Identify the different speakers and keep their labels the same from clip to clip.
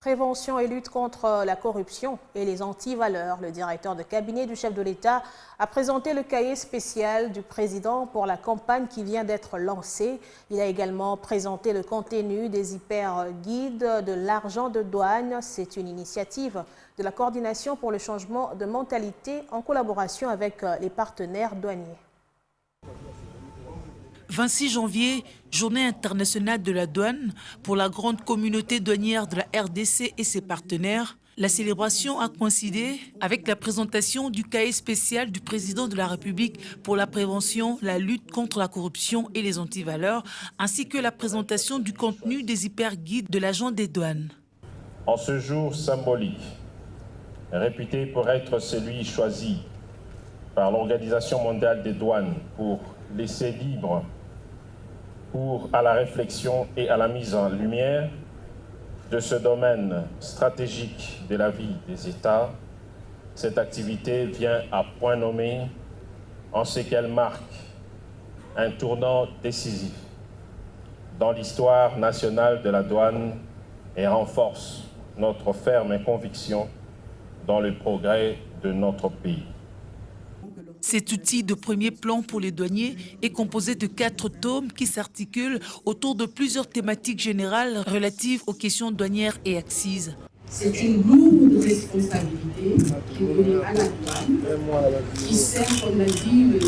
Speaker 1: Prévention et lutte contre la corruption et les antivaleurs. Le directeur de cabinet du chef de l'État a présenté le cahier spécial du président pour la campagne qui vient d'être lancée. Il a également présenté le contenu des hyper-guides de l'argent de douane. C'est une initiative de la coordination pour le changement de mentalité en collaboration avec les partenaires douaniers.
Speaker 2: 26 janvier, journée internationale de la douane pour la grande communauté douanière de la RDC et ses partenaires. La célébration a coïncidé avec la présentation du cahier spécial du président de la République pour la prévention, la lutte contre la corruption et les antivaleurs, ainsi que la présentation du contenu des hyper-guides de l'agent des douanes.
Speaker 3: En ce jour symbolique, réputé pour être celui choisi par l'Organisation mondiale des douanes pour laisser libre à la réflexion et à la mise en lumière de ce domaine stratégique de la vie des États, cette activité vient à point nommé en ce qu'elle marque un tournant décisif dans l'histoire nationale de la douane et renforce notre ferme conviction dans le progrès de notre pays.
Speaker 2: Cet outil de premier plan pour les douaniers est composé de 4 tomes qui s'articulent autour de plusieurs thématiques générales relatives aux questions douanières et accises.
Speaker 4: C'est une lourde responsabilité qui est donnée à la douane, qui sert, comme l'a dit le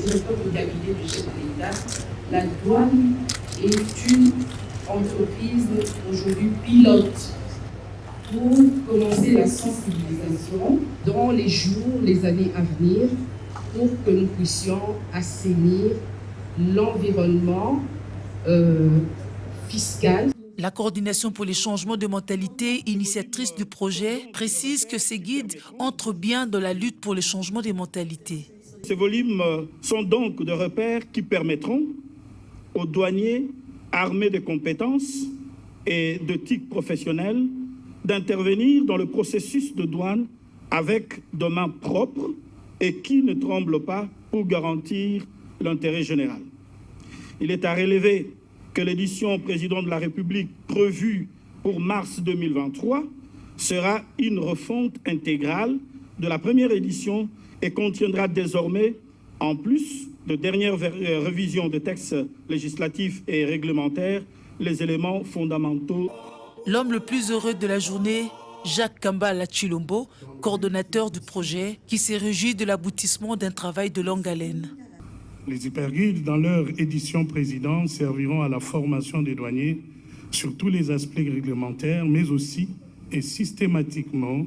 Speaker 4: directeur de cabinet du chef de l'État. La douane est une entreprise aujourd'hui pilote pour commencer la sensibilisation dans les jours, les années à venir, pour que nous puissions assainir l'environnement fiscal.
Speaker 2: La coordination pour les changements de mentalité, initiatrice du projet, précise que ces guides entrent bien dans la lutte pour le changement des mentalités.
Speaker 5: Ces volumes sont donc des repères qui permettront aux douaniers armés de compétences et d'éthique professionnelle d'intervenir dans le processus de douane avec des mains propres et qui ne tremblent pas pour garantir l'intérêt général. Il est à relever que l'édition président de la République prévue pour mars 2023 sera une refonte intégrale de la première édition et contiendra désormais, en plus de dernières révisions de textes législatifs et réglementaires, les éléments fondamentaux.
Speaker 2: L'homme le plus heureux de la journée, Jacques Kambala Chilombo, coordonnateur du projet, qui s'est réjoui de l'aboutissement d'un travail de longue haleine.
Speaker 6: Les hyperguides, dans leur édition président, serviront à la formation des douaniers sur tous les aspects réglementaires, mais aussi et systématiquement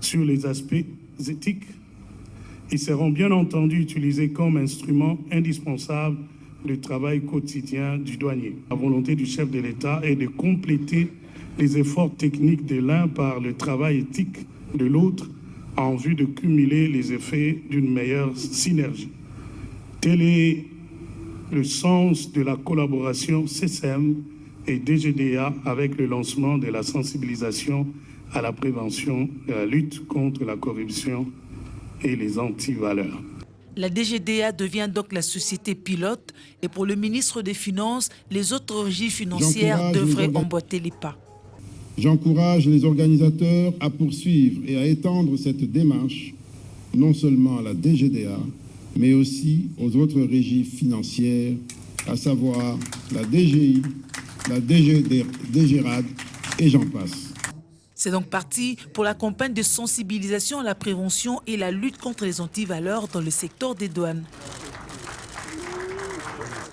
Speaker 6: sur les aspects éthiques. Ils seront bien entendu utilisés comme instrument indispensable du travail quotidien du douanier. La volonté du chef de l'État est de compléter les efforts techniques de l'un par le travail éthique de l'autre en vue de cumuler les effets d'une meilleure synergie. Tel est le sens de la collaboration CSM et DGDA avec le lancement de la sensibilisation à la prévention et à la lutte contre la corruption et les antivaleurs.
Speaker 2: La DGDA devient donc la société pilote et pour le ministre des Finances, les autres régies financières devraient emboîter les pas.
Speaker 7: J'encourage les organisateurs à poursuivre et à étendre cette démarche, non seulement à la DGDA, mais aussi aux autres régies financières, à savoir la DGI, la DGRAD et j'en passe.
Speaker 2: C'est donc parti pour la campagne de sensibilisation à la prévention et la lutte contre les antivaleurs dans le secteur des douanes.